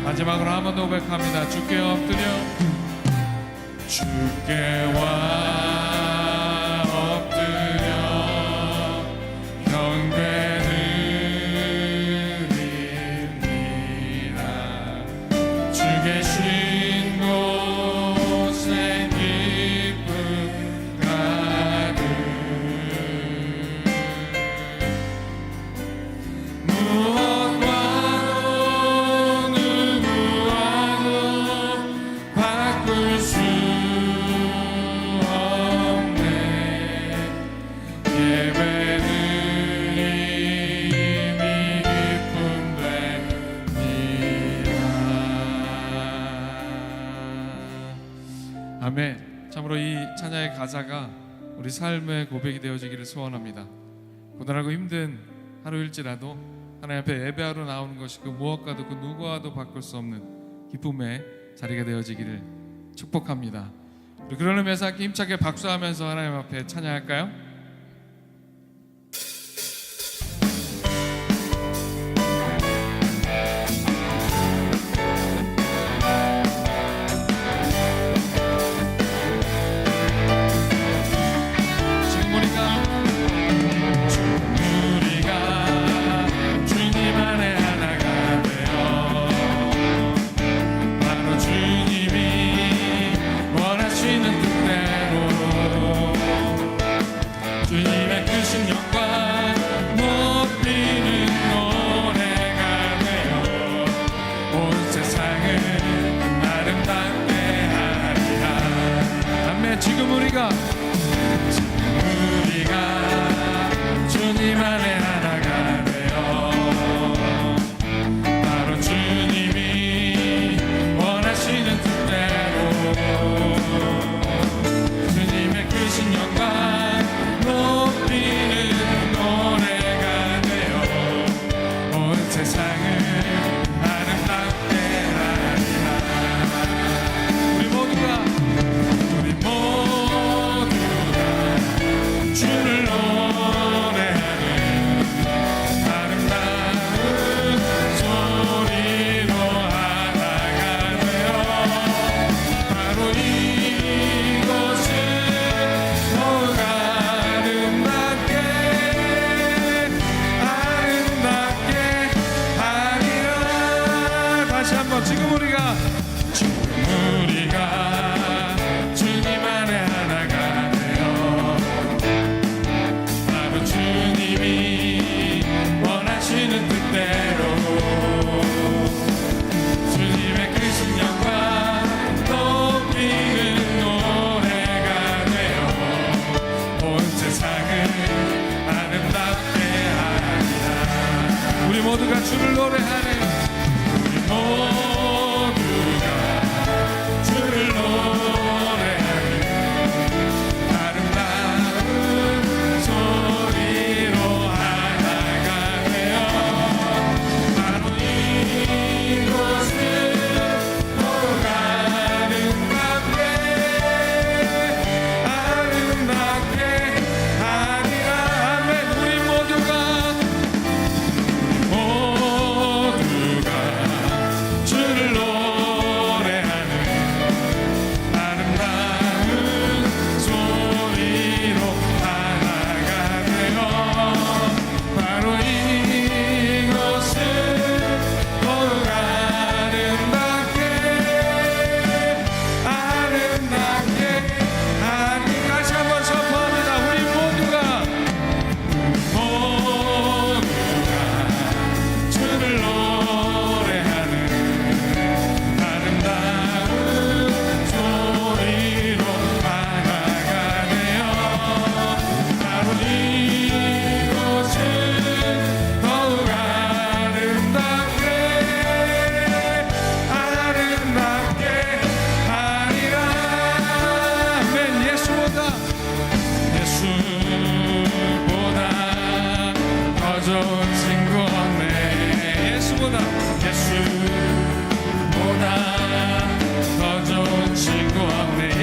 마지막으로 한 번 더 고백합니다. 주께 엎드려 주께 엎드려 경배드립니다. 주 계신 곳에 기쁨 가득 아멘. 참으로 이 찬양의 가사가 우리 삶의 고백이 되어지기를 소원합니다. 고단하고 힘든 하루일지라도 하나님 앞에 예배하러 나오는 것이 그 무엇과도 그 누구와도 바꿀 수 없는 기쁨의 자리가 되어지기를 축복합니다. 우리 그런 의미에서 힘차게 박수하면서 하나님 앞에 찬양할까요? 지금 우리가 주님 안에 하나가 되어 바로 주님이 원하시는 뜻대로 주님의 크신 영광 높이는 노래가 되어 온 세상을 아름답게 하리라. 우리 모두가 주를 노래하는 아름다운 소리로 하나가 되어 바로 이곳을 더욱 아름답게 하리라. 다시 한번 지금 우리가 주님 안에 하나가 주님이 원하시는 뜻대로 주님의 크신 영광 높이는 노래가 되어 온 세상을 아름답게 하리라. 우리 모두가 주를 노래하네. 우리 모두가 주를 노래하네. 아름다운 소리로 하나가 되어 바로 이곳을 더욱 아름답게 하리라. 아멘. 우리 모두가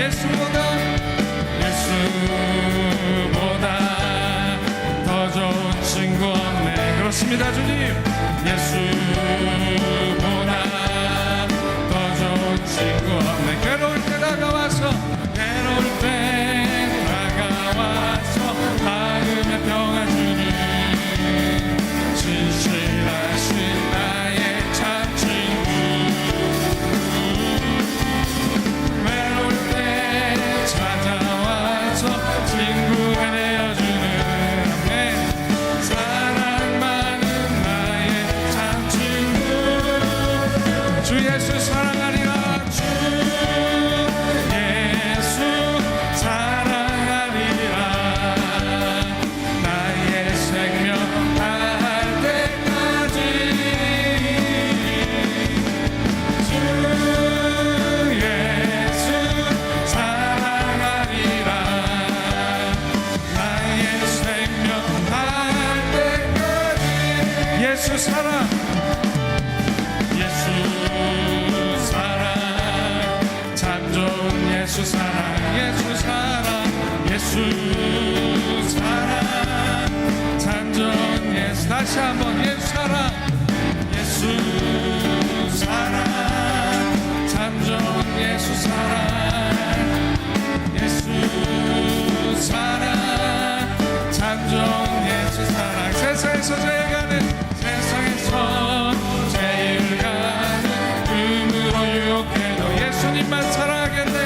예수보다 더 좋은 친구 없네. 그렇습니다 주님. 예수보다 더 좋은 친구 없네. 괴로울 때 다가와서 마음의 평안 주는 진실하신 나의 참 친구. 외로울 때 찾아와서 친구가 되어주는 사랑 많은 나의 참 친구. 주 예수 사랑하리라. 주 예수 사랑하리라. 나의 생명 다할 때까지. 주 예수 사랑하리라. 나의 생명 다할 때까지. 예수 사랑, 예수 사랑, 참 좋은 예수 사랑, 예수 사랑, 예수 사랑, 참 좋은 예수. 다시 한번 예수 사랑, 예수 사랑, 참 좋은 예수 사랑, 예수 사랑, 참 좋은 예수 사랑. 세상에서 제일 가는, 세상에서 제일 가는 금으로 유혹해도 예수님만 사랑하겠네.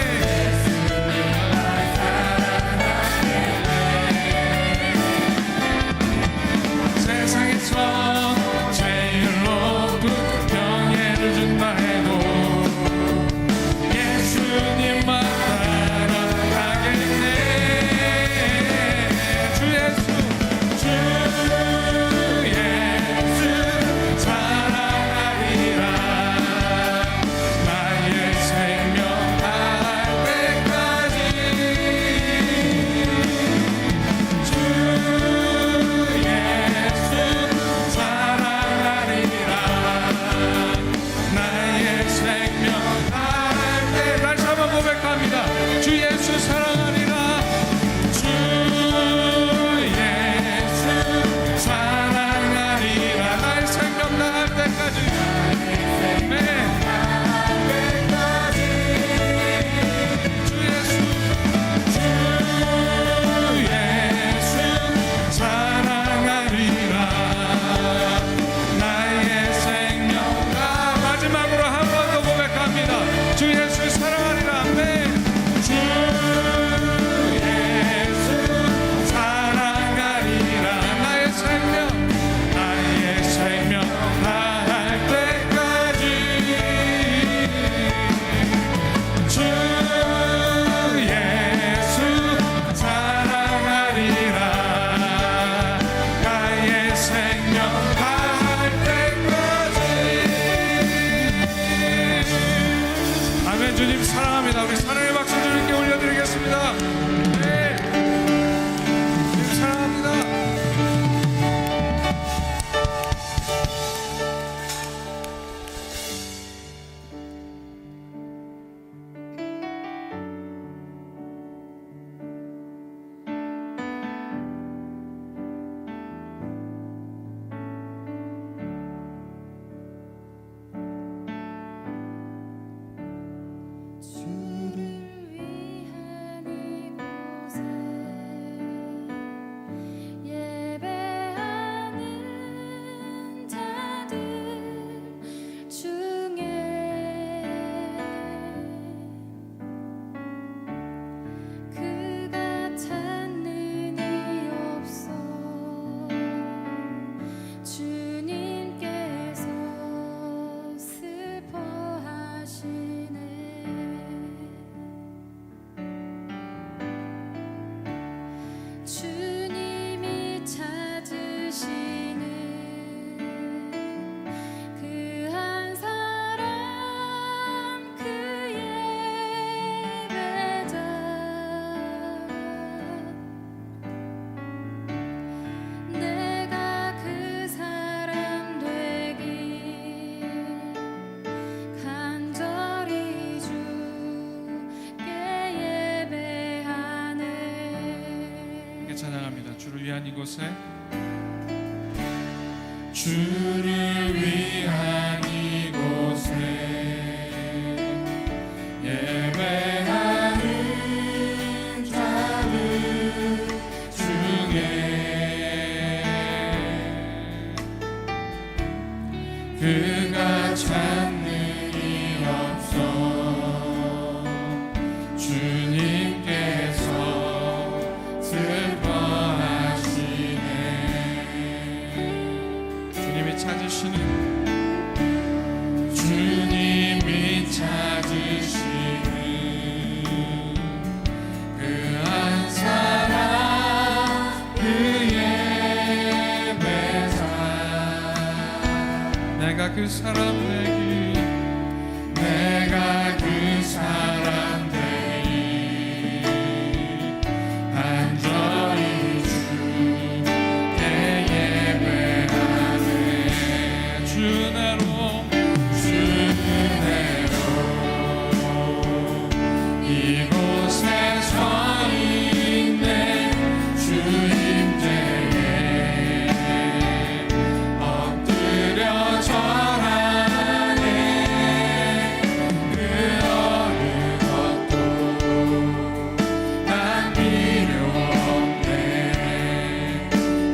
세상에서 제일 높은 명예를 준다 해도 예수님만 따라가겠네. 주 예수, 주 위한 이곳에 주를 위한 이곳에 예배하는 자들 중에 그가 찾는 이 없어 주님께서 슬퍼하시네. 주님이 찾으시는 그 한 사람 그의 배사 내가 그 사람 되기 내가 그 사람 되기 간절히 주께 예배하네. 주 은혜로 이곳에 서 있네. 주 임재에 엎드려 절하네. 그 어느 것도 난 필요 없네.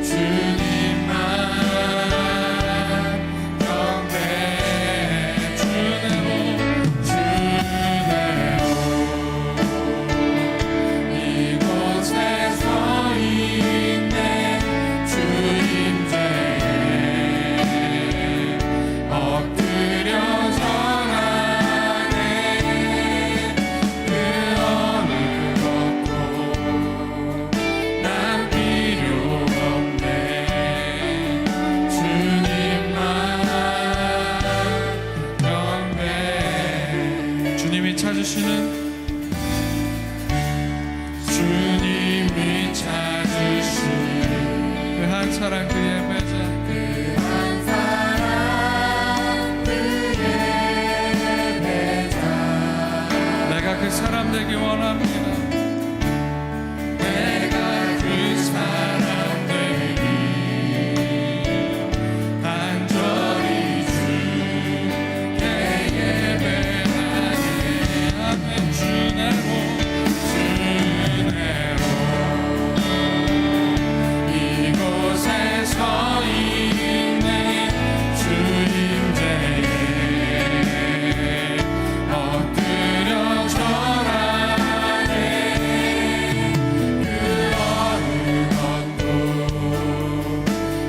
주님만 경배해. 주대로 이곳에 서 있네. 주 임재에 엎드려 절하네. 그 어느 것도 난 필요 없네. 주님만 경배해. 주님이 찾으시는 주님이 찾으시는 그 한 사람 그 예배자 그 한 사람 그의 배자 내가 그 사람 되기 원합니다. 내가 그 사람 되기 간절히 주께 예배하네. 아멘. 주내로 이곳에 서 있네. 주 임재에 엎드려 절하네. 그 어느 것도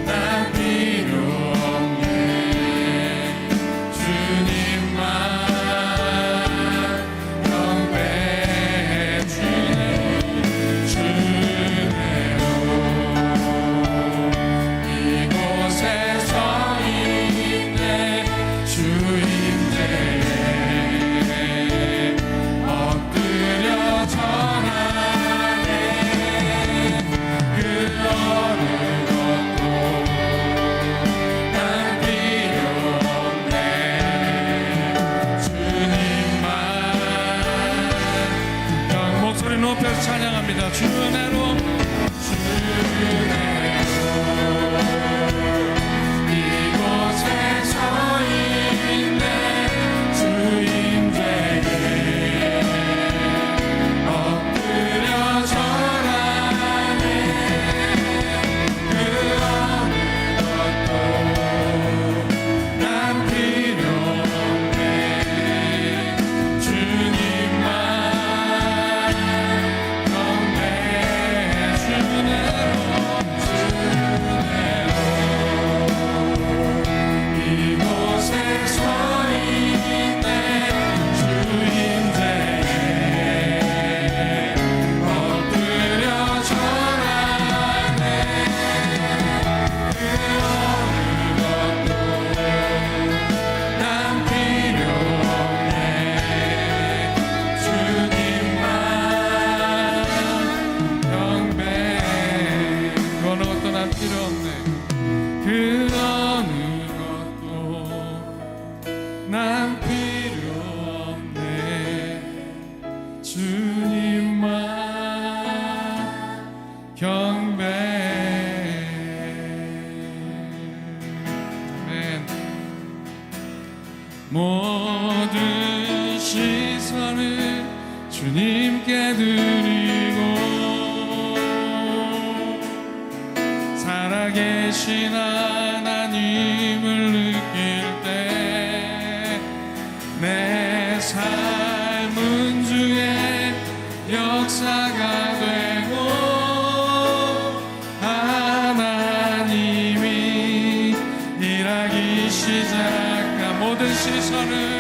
난 필요 없네. 주님만 경배해. 주내로 이곳에 서 있네. 주 임재에 엎드려 절하네. 그 어느 것도 난 필요 없네. 주님만 목소리 높여서 찬양합니다. 주 은혜로 이곳에 서 있네. 주 임재에 엎드려 절하네. 그 어느 것도 난 필요 없네. 주님만 경배해. 살아계신 하나님을 느낄 때 내 삶은 주의 역사가 되고 하나님이 일하기 시작한 모든 시선을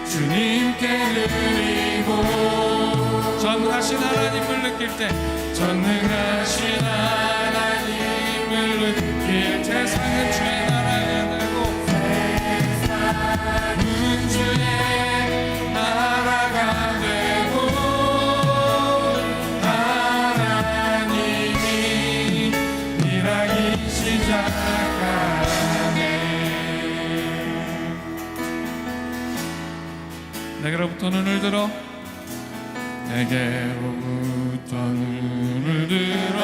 주님께 드리고 전능하신 하나님을 느낄 때 전능하신 하나님을 느낄 세상은 주의 나라가 되고 세상은 주의 나라가 되고 하나님이 일하기 시작하네. 내게로부터 눈을 들어 내게로부터 눈을 들어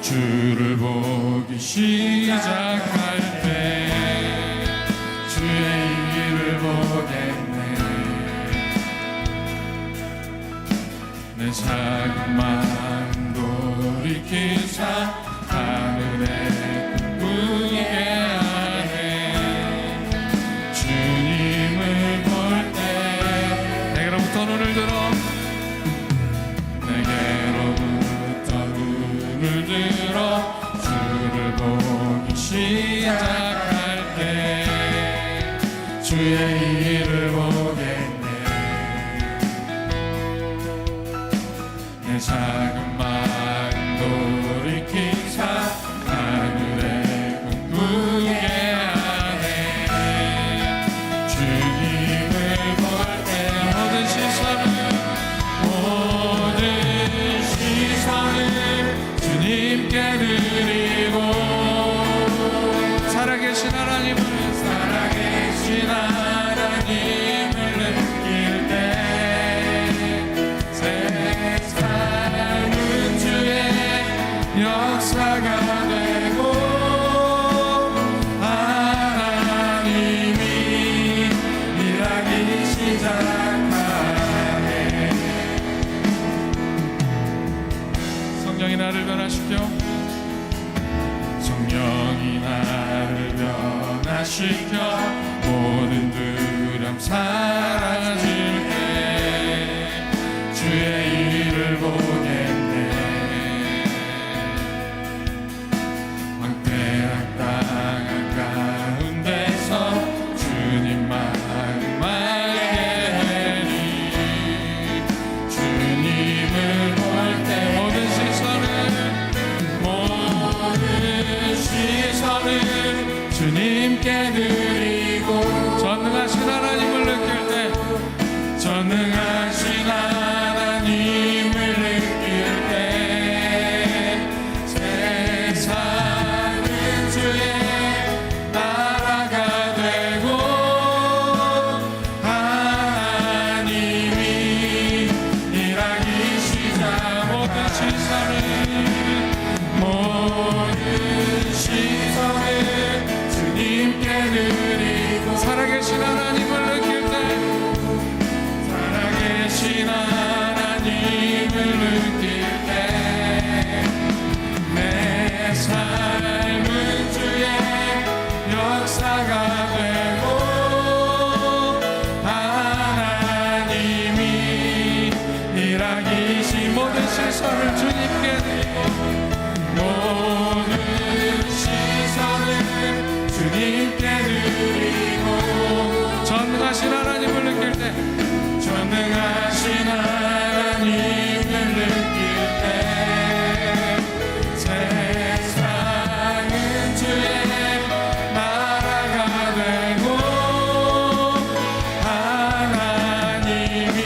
주를 보기 시작할 때 주의 일을 보겠네. 내 작은 마음 돌이키사 하늘에 꿈꾸게 하네. 주님을 볼 때 내게로부터 눈을 들어 내게로부터 눈을 들어 주를 보기 시작할 때 주의 일을 보겠네. 내 작은 마음 돌이키사 하늘에 꿈꾸게 하네. 주님을 볼 때 모든 시선을 주님께 드리고 살아계신 하나님을 느낄 때 세상은 주의 역사가 되고 하나님이 일하기 시작하네. 성령이 나를 변화시켜 성령이 나를 변화시켜 모든 두려움 사라질 때 주의 일을 보겠네. 황폐한 땅 한가운데서 주님만 알게 되리. 주님을 볼 때 모든 시선을 주님께 드리고 전능하신 하나님을 느낄 때 전능하신 하나님을 느낄 때 세상은 주의 나라가 되고 하나님이 일하기 시작 모든 시선을 주님께 드리고 살아계신 하나님을 느낄 때 살아계신 하나님을 느낄 때 내 삶은 주의 역사가 되고 하나님이 일하기 모든 시선을 주님께 드리고 모든 시선을 주님께 드리고 전능하신 하나님을 느낄 때 전능하신 하나님을 느낄 때 세상은 주의 나라가 되고 하나님이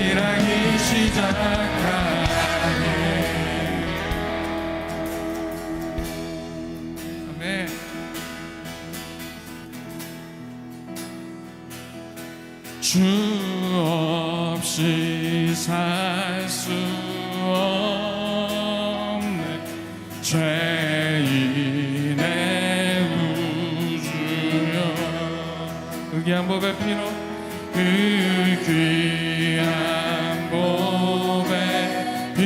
일하기 시작하네. 아멘. 주 없이 살 수 없네. 죄인의 구주여 그 귀한 법의 피로 그 귀한 법의 피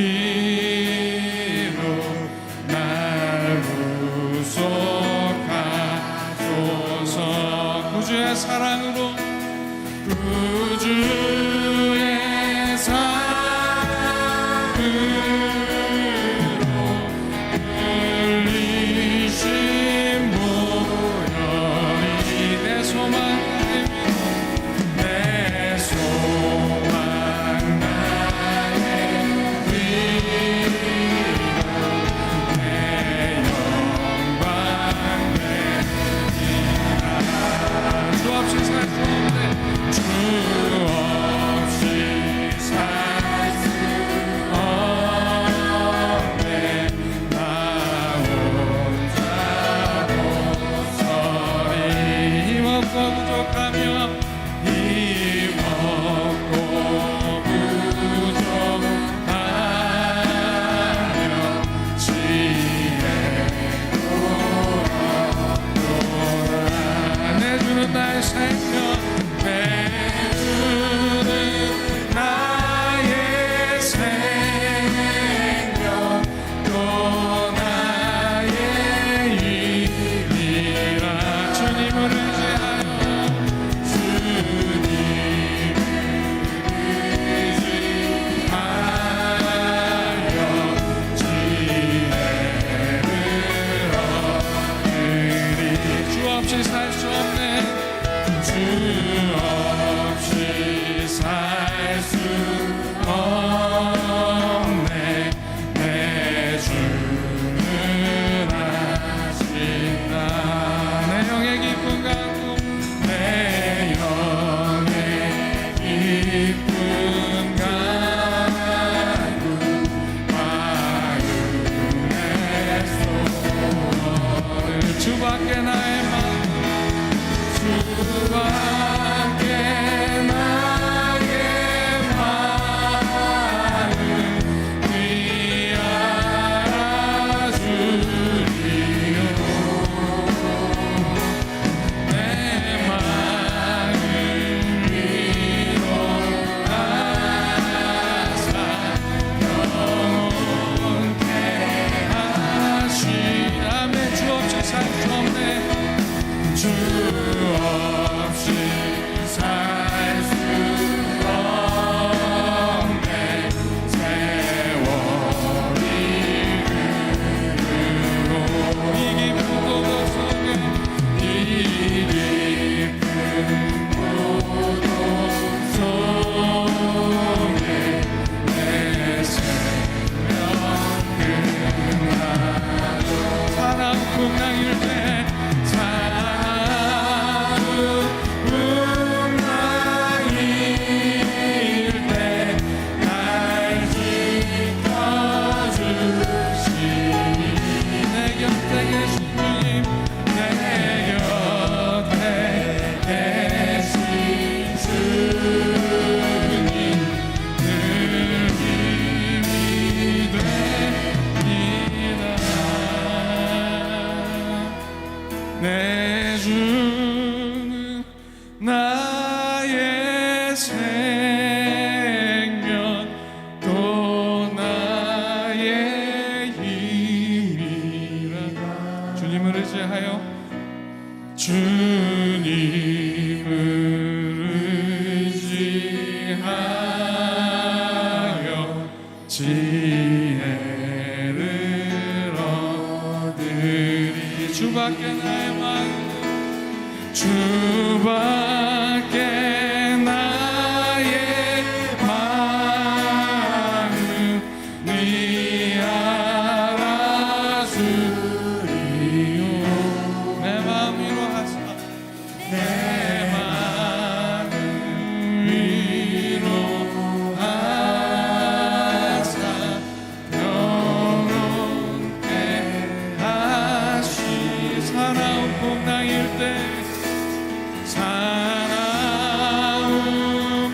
생명 또 나의 힘이라. 주님을 의지하여 주님을 의지하여 지혜를 얻으리. 주밖에 나의 마음, 주밖에 나의 마음 네 알아주리요. 내 마음 위로하사 내 마음 위로하사 영원케 하시. 사나운 풍랑일 때 사나운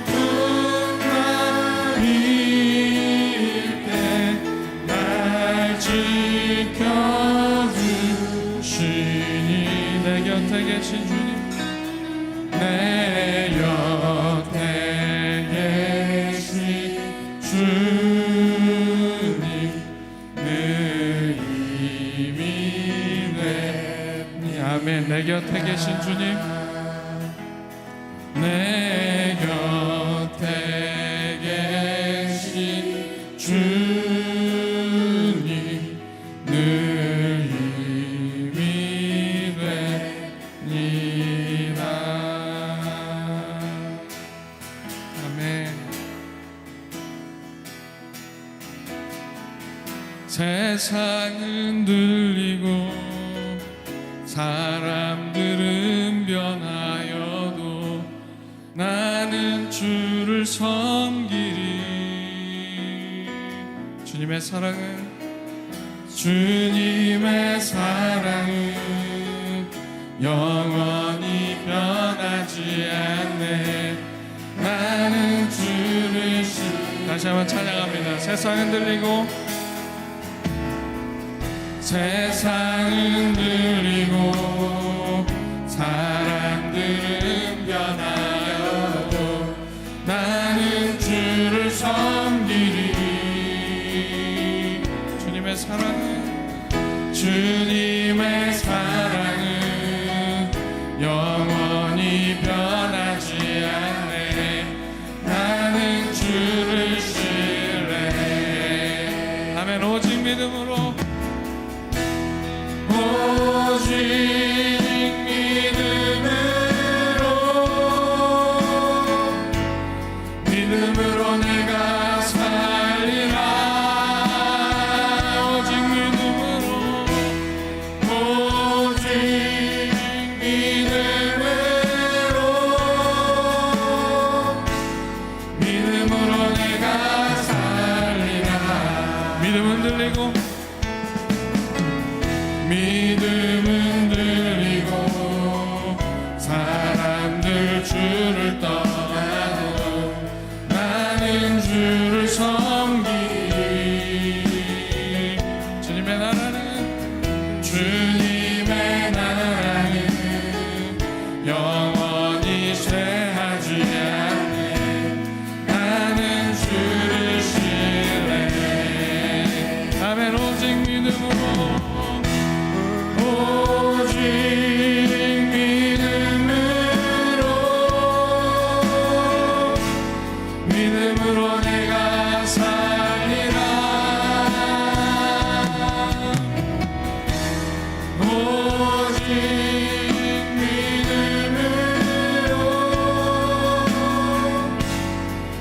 풍랑일 때 날 지켜주시니. 내 곁에 계신 주님, 내 곁에 계신 주님 내 힘이 되니. 아멘. 내 곁에 계신 주님, 내 곁에 계신 주님 늘 힘이 되니라. 아멘. 세상은 들리고 사람들은 변하여도 나는 주를 섬기리. 주님의 사랑은 영원히 변하지 않네. 나는 주를 다시 한번 찬양합니다. 세상은 들리고 사람들은 변하여도 나는 주를 섬기리. 주님의 사랑은 영원히 변하지 않네. 나는 주를 신뢰해. 아멘. 오직 믿음으로, 오직 믿음으로 내가 살리라. 오직 믿음으로, 오직 믿음으로 내가 살리라. 믿음은 들리고 사람들 주를 떠나도 나는 주를 섬기리. 주님의 나라는 영원히 쇠하지 않네. 나는 주를 신뢰해. 아멘. 오직 믿음으로, 오직 믿음으로 내가 살리라. 오직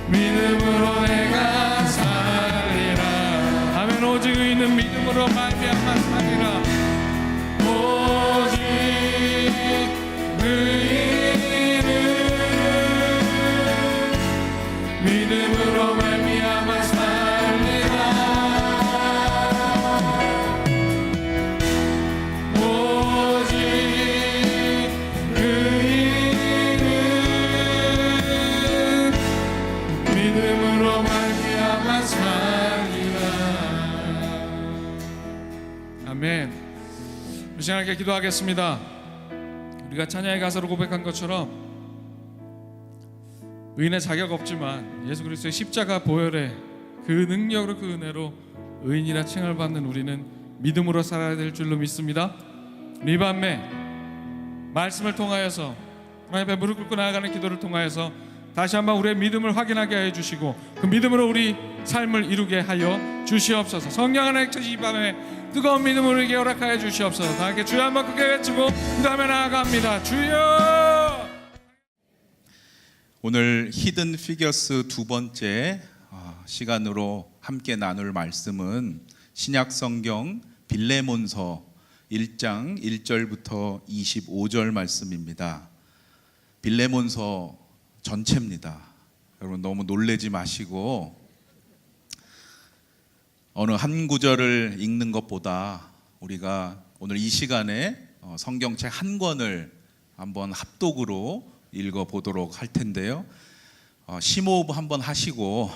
믿음으로 내가 살리라. 아멘. 오직 의인은 믿음으로 말미암아 살리라. 오직 의인은 믿음으로 말미암아 살리라. 오직 의인은 믿음으로 말미암아 살리라. 아멘. 우리 시간 함께 기도하겠습니다. 우리가 찬양의 가사로 고백한 것처럼 의인의 자격 없지만 예수 그리스도의 십자가 보혈의 그 능력으로 그 은혜로 의인이라 칭을 받는 우리는 믿음으로 살아야 될 줄로 믿습니다. 이 밤에 말씀을 통하여서 하나님 앞에 무릎 꿇고 나아가는 기도를 통하여서 다시 한번 우리의 믿음을 확인하게 하여 주시고 그 믿음으로 우리 삶을 이루게 하여 주시옵소서. 성령 하나님 이 밤에 뜨거운 믿음을 우리에게 허락하여 주시옵소서. 다 함께 주여 한번 크게 외치고 그 다음에 나아갑니다. 주여. 오늘 히든 피겨스 두 번째 시간으로 함께 나눌 말씀은 신약 성경 빌레몬서 1장 1절부터 25절 말씀입니다. 빌레몬서 전체입니다. 여러분 너무 놀라지 마시고 어느 한 구절을 읽는 것보다 우리가 오늘 이 시간에 성경책 한 권을 한번 합독으로 읽어보도록 할 텐데요. 심호흡 한번 하시고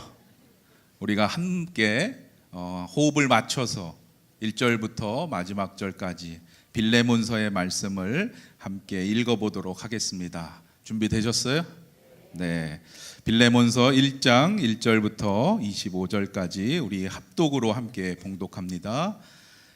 우리가 함께 호흡을 맞춰서 1절부터 마지막 절까지 빌레몬서의 말씀을 함께 읽어보도록 하겠습니다. 준비되셨어요? 네, 빌레몬서 1장 1절부터 25절까지 우리 합독으로 함께 봉독합니다.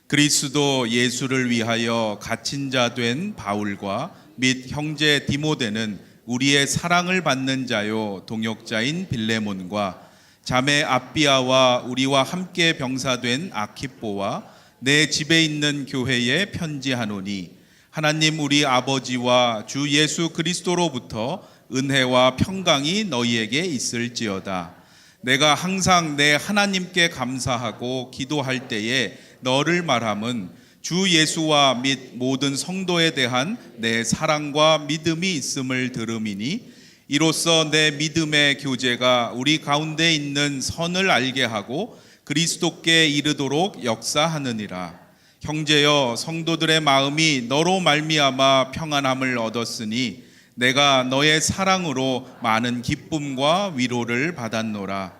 그리스도 예수를 위하여 갇힌 자 된 바울과 및 형제 디모데는 우리의 사랑을 받는 자요 동역자인 빌레몬과 자매 아비아와 우리와 함께 병사된 아키뽀와 내 집에 있는 교회에 편지하노니 하나님 우리 아버지와 주 예수 그리스도로부터 은혜와 평강이 너희에게 있을지어다. 내가 항상 내 하나님께 감사하고 기도할 때에 너를 말함은 주 예수와 및 모든 성도에 대한 내 사랑과 믿음이 있음을 들음이니 이로써 내 믿음의 교제가 우리 가운데 있는 선을 알게 하고 그리스도께 이르도록 역사하느니라. 형제여, 성도들의 마음이 너로 말미암아 평안함을 얻었으니 내가 너의 사랑으로 많은 기쁨과 위로를 받았노라.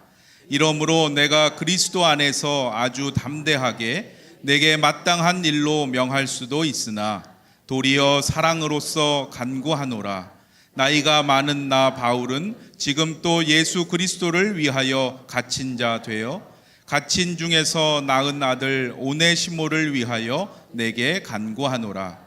이러므로 내가 그리스도 안에서 아주 담대하게 내게 마땅한 일로 명할 수도 있으나 도리어 사랑으로서 간구하노라. 나이가 많은 나 바울은 지금 또 예수 그리스도를 위하여 갇힌 자 되어 갇힌 중에서 낳은 아들 오네시모를 위하여 내게 간구하노라.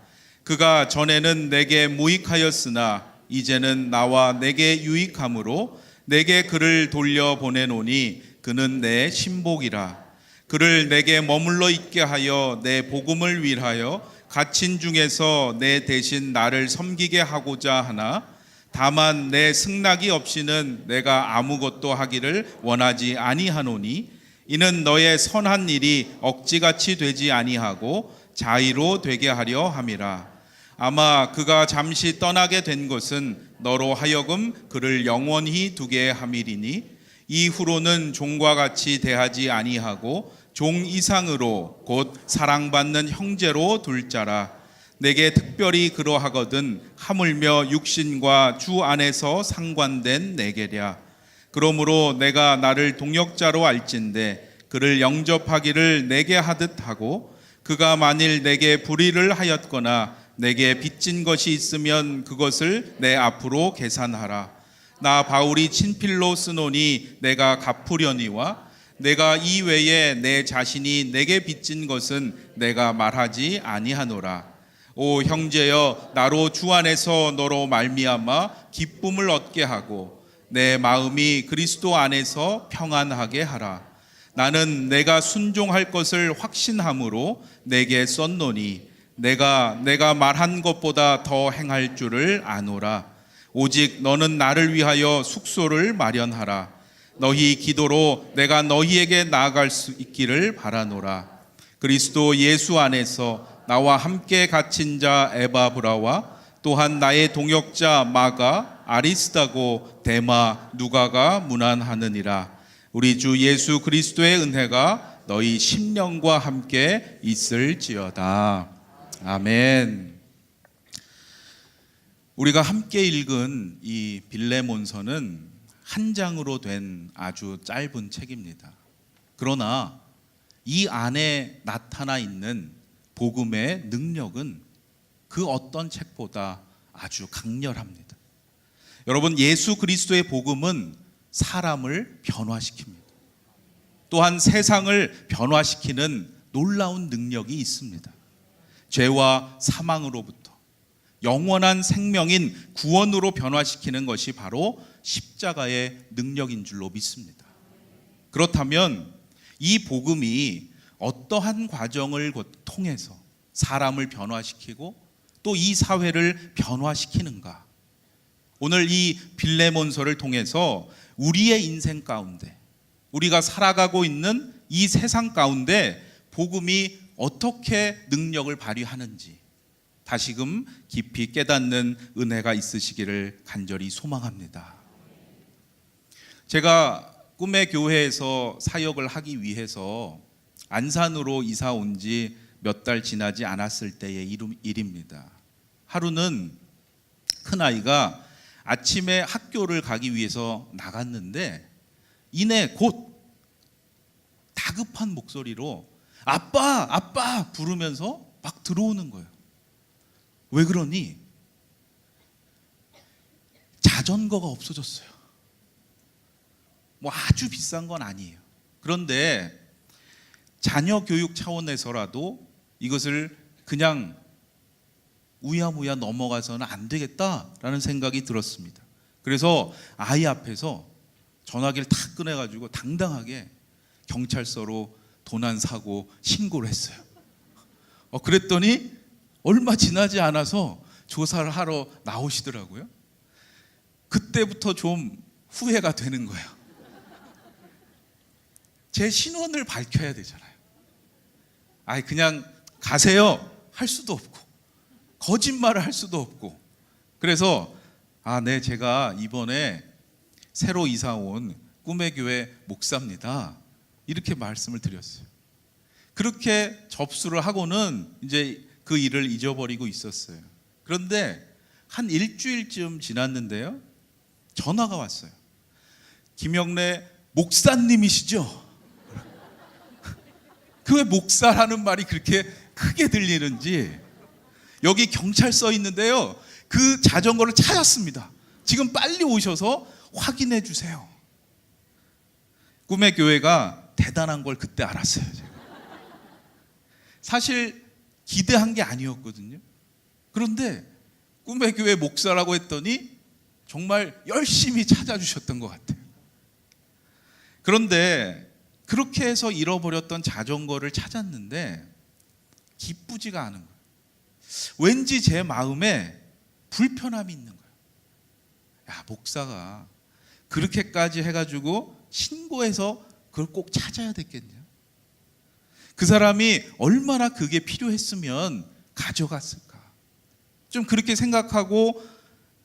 그가 전에는 내게 무익하였으나 이제는 나와 내게 유익함으로 내게 그를 돌려보내노니 그는 내 신복이라. 그를 내게 머물러 있게 하여 내 복음을 위하여 갇힌 중에서 내 대신 나를 섬기게 하고자 하나 다만 내 승낙이 없이는 내가 아무것도 하기를 원하지 아니하노니 이는 너의 선한 일이 억지같이 되지 아니하고 자의로 되게 하려 함이라. 아마 그가 잠시 떠나게 된 것은 너로 하여금 그를 영원히 두게 함이리니 이후로는 종과 같이 대하지 아니하고 종 이상으로 곧 사랑받는 형제로 둘 자라. 내게 특별히 그러하거든 하물며 육신과 주 안에서 상관된 내게랴. 그러므로 내가 나를 동역자로 알진대 그를 영접하기를 내게 하듯 하고 그가 만일 내게 불의를 하였거나 내게 빚진 것이 있으면 그것을 내 앞으로 계산하라. 나 바울이 친필로 쓰노니 내가 갚으려니와 내가 이 외에 내 자신이 내게 빚진 것은 내가 말하지 아니하노라. 오 형제여, 나로 주 안에서 너로 말미암아 기쁨을 얻게 하고 내 마음이 그리스도 안에서 평안하게 하라. 나는 내가 순종할 것을 확신함으로 내게 썼노니 내가 말한 것보다 더 행할 줄을 아노라. 오직 너는 나를 위하여 숙소를 마련하라. 너희 기도로 내가 너희에게 나아갈 수 있기를 바라노라. 그리스도 예수 안에서 나와 함께 갇힌 자 에바브라와 또한 나의 동역자 마가, 아리스다고, 데마, 누가가 문안하느니라. 우리 주 예수 그리스도의 은혜가 너희 심령과 함께 있을지어다. 아멘. 우리가 함께 읽은 이 빌레몬서는 한 장으로 된 아주 짧은 책입니다. 그러나 이 안에 나타나 있는 복음의 능력은 그 어떤 책보다 아주 강렬합니다. 여러분, 예수 그리스도의 복음은 사람을 변화시킵니다. 또한 세상을 변화시키는 놀라운 능력이 있습니다. 죄와 사망으로부터 영원한 생명인 구원으로 변화시키는 것이 바로 십자가의 능력인 줄로 믿습니다. 그렇다면 이 복음이 어떠한 과정을 통해서 사람을 변화시키고 또 이 사회를 변화시키는가? 오늘 이 빌레몬서를 통해서 우리의 인생 가운데, 우리가 살아가고 있는 이 세상 가운데 복음이 어떻게 능력을 발휘하는지 다시금 깊이 깨닫는 은혜가 있으시기를 간절히 소망합니다. 제가 꿈의 교회에서 사역을 하기 위해서 안산으로 이사 온 지 몇 달 지나지 않았을 때의 일입니다. 하루는 큰아이가 아침에 학교를 가기 위해서 나갔는데 이내 곧 다급한 목소리로 아빠, 아빠 부르면서 막 들어오는 거예요. 왜 그러니? 자전거가 없어졌어요. 뭐 아주 비싼 건 아니에요. 그런데 자녀 교육 차원에서라도 이것을 그냥 우야무야 넘어가서는 안 되겠다라는 생각이 들었습니다. 그래서 아이 앞에서 전화기를 탁 꺼내가지고 당당하게 경찰서로 도난 사고 신고를 했어요. 그랬더니 얼마 지나지 않아서 조사를 하러 나오시더라고요. 그때부터 좀 후회가 되는 거예요. 제 신원을 밝혀야 되잖아요. 그냥 가세요 할 수도 없고 거짓말을 할 수도 없고, 그래서 네, 제가 이번에 새로 이사 온 꿈의 교회 목사입니다, 이렇게 말씀을 드렸어요. 그렇게 접수를 하고는 이제 그 일을 잊어버리고 있었어요. 그런데 한 일주일쯤 지났는데요, 전화가 왔어요. 김영래 목사님이시죠? 그 왜 목사라는 말이 그렇게 크게 들리는지, 여기 경찰서 있는데요, 그 자전거를 찾았습니다. 지금 빨리 오셔서 확인해 주세요. 꿈의 교회가 대단한 걸 그때 알았어요. 제가. 사실 기대한 게 아니었거든요. 그런데 꿈의 교회 목사라고 했더니 정말 열심히 찾아주셨던 것 같아요. 그런데 그렇게 해서 잃어버렸던 자전거를 찾았는데 기쁘지가 않은 거예요. 왠지 제 마음에 불편함이 있는 거예요. 목사가 그렇게까지 해가지고 신고해서 그걸 꼭 찾아야 됐겠냐? 그 사람이 얼마나 그게 필요했으면 가져갔을까? 좀 그렇게 생각하고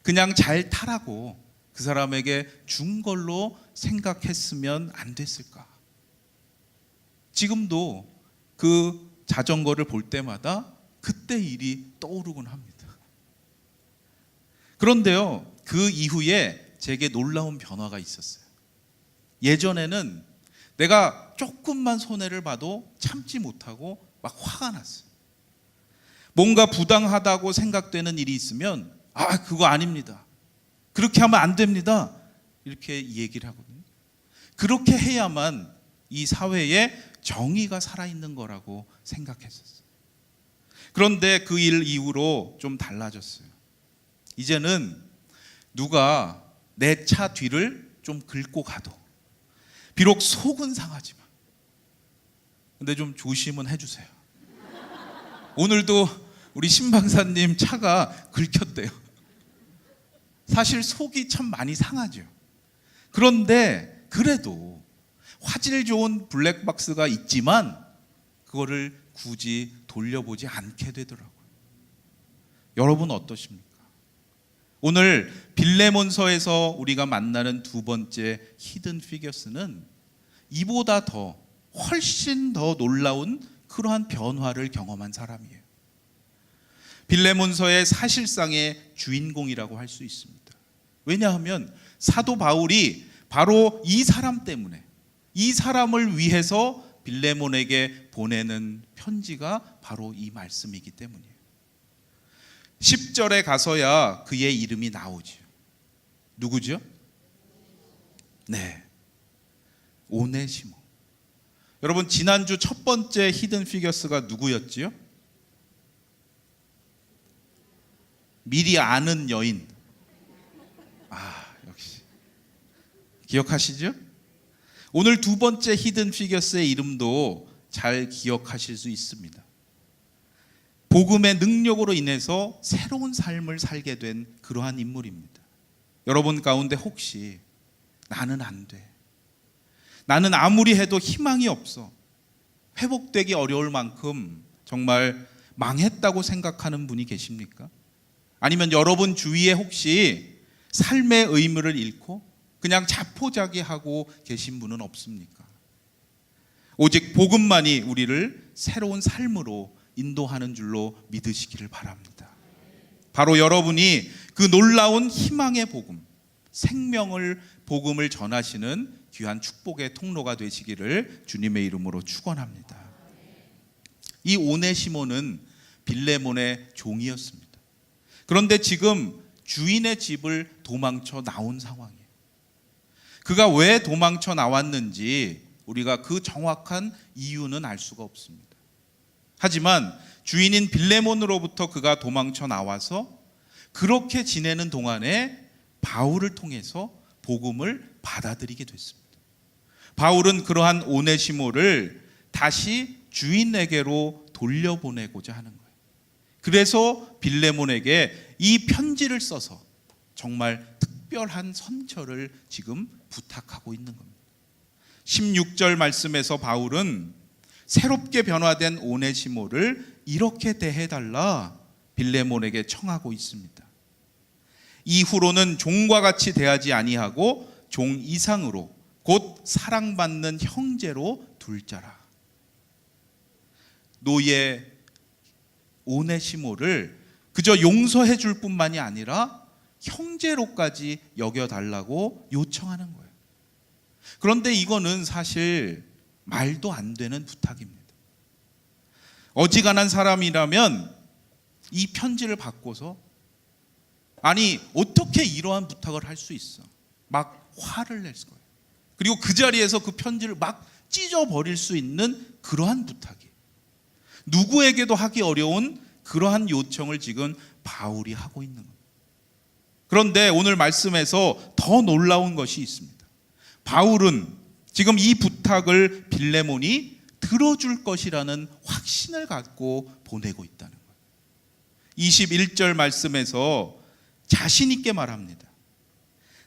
그냥 잘 타라고 그 사람에게 준 걸로 생각했으면 안 됐을까? 지금도 그 자전거를 볼 때마다 그때 일이 떠오르곤 합니다. 그런데요, 그 이후에 제게 놀라운 변화가 있었어요. 예전에는 내가 조금만 손해를 봐도 참지 못하고 막 화가 났어요. 뭔가 부당하다고 생각되는 일이 있으면 그거 아닙니다, 그렇게 하면 안 됩니다, 이렇게 얘기를 하거든요. 그렇게 해야만 이 사회에 정의가 살아있는 거라고 생각했었어요. 그런데 그 일 이후로 좀 달라졌어요. 이제는 누가 내 차 뒤를 좀 긁고 가도 비록 속은 상하지만 근데 좀 조심은 해주세요. 오늘도 우리 신방사님 차가 긁혔대요. 사실 속이 참 많이 상하죠. 그런데 그래도 화질 좋은 블랙박스가 있지만 그거를 굳이 돌려보지 않게 되더라고요. 여러분 어떠십니까? 오늘 빌레몬서에서 우리가 만나는 두 번째 히든 피겨스는 이보다 더 훨씬 더 놀라운 그러한 변화를 경험한 사람이에요. 빌레몬서의 사실상의 주인공이라고 할 수 있습니다. 왜냐하면 사도 바울이 바로 이 사람 때문에, 이 사람을 위해서 빌레몬에게 보내는 편지가 바로 이 말씀이기 때문이에요. 10절에 가서야 그의 이름이 나오죠. 누구죠? 네, 오네시모. 여러분, 지난주 첫 번째 히든 피겨스가 누구였지요? 미리 아는 여인. 역시 기억하시죠? 오늘 두 번째 히든 피겨스의 이름도 잘 기억하실 수 있습니다. 복음의 능력으로 인해서 새로운 삶을 살게 된 그러한 인물입니다. 여러분 가운데 혹시 나는 안 돼, 나는 아무리 해도 희망이 없어, 회복되기 어려울 만큼 정말 망했다고 생각하는 분이 계십니까? 아니면 여러분 주위에 혹시 삶의 의미를 잃고 그냥 자포자기하고 계신 분은 없습니까? 오직 복음만이 우리를 새로운 삶으로 인도하는 줄로 믿으시기를 바랍니다. 바로 여러분이 그 놀라운 희망의 복음, 생명을 복음을 전하시는 귀한 축복의 통로가 되시기를 주님의 이름으로 축원합니다. 이 오네시모는 빌레몬의 종이었습니다. 그런데 지금 주인의 집을 도망쳐 나온 상황이에요. 그가 왜 도망쳐 나왔는지 우리가 그 정확한 이유는 알 수가 없습니다. 하지만 주인인 빌레몬으로부터 그가 도망쳐 나와서 그렇게 지내는 동안에 바울을 통해서 복음을 받아들이게 됐습니다. 바울은 그러한 오네시모를 다시 주인에게로 돌려보내고자 하는 거예요. 그래서 빌레몬에게 이 편지를 써서 정말 특별한 선처를 지금 부탁하고 있는 겁니다. 16절 말씀에서 바울은 새롭게 변화된 오네시모를 이렇게 대해달라 빌레몬에게 청하고 있습니다. 이후로는 종과 같이 대하지 아니하고 종 이상으로 곧 사랑받는 형제로 둘 자라. 노예 오네시모를 그저 용서해 줄 뿐만이 아니라 형제로까지 여겨달라고 요청하는 거예요. 그런데 이거는 사실 말도 안 되는 부탁입니다. 어지간한 사람이라면 이 편지를 받고서 아니 어떻게 이러한 부탁을 할 수 있어? 막 화를 낼 거예요. 그리고 그 자리에서 그 편지를 막 찢어버릴 수 있는 그러한 부탁이, 누구에게도 하기 어려운 그러한 요청을 지금 바울이 하고 있는 겁니다. 그런데 오늘 말씀에서 더 놀라운 것이 있습니다. 바울은 지금 이 부탁을 빌레몬이 들어줄 것이라는 확신을 갖고 보내고 있다는 거예요. 21절 말씀에서 자신 있게 말합니다.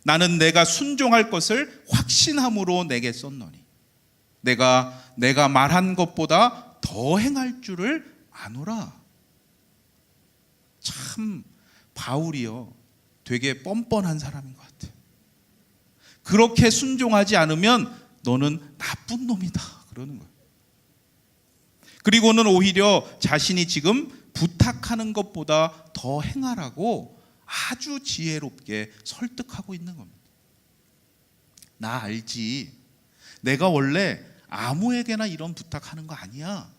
나는 내가 순종할 것을 확신함으로 내게 썼노니 내가 말한 것보다 더 행할 줄을 아노라. 참 바울이요 되게 뻔뻔한 사람인 것 같아요. 그렇게 순종하지 않으면 너는 나쁜 놈이다 그러는 거예요. 그리고는 오히려 자신이 지금 부탁하는 것보다 더 행하라고 아주 지혜롭게 설득하고 있는 겁니다. 나 알지, 내가 원래 아무에게나 이런 부탁하는 거 아니야.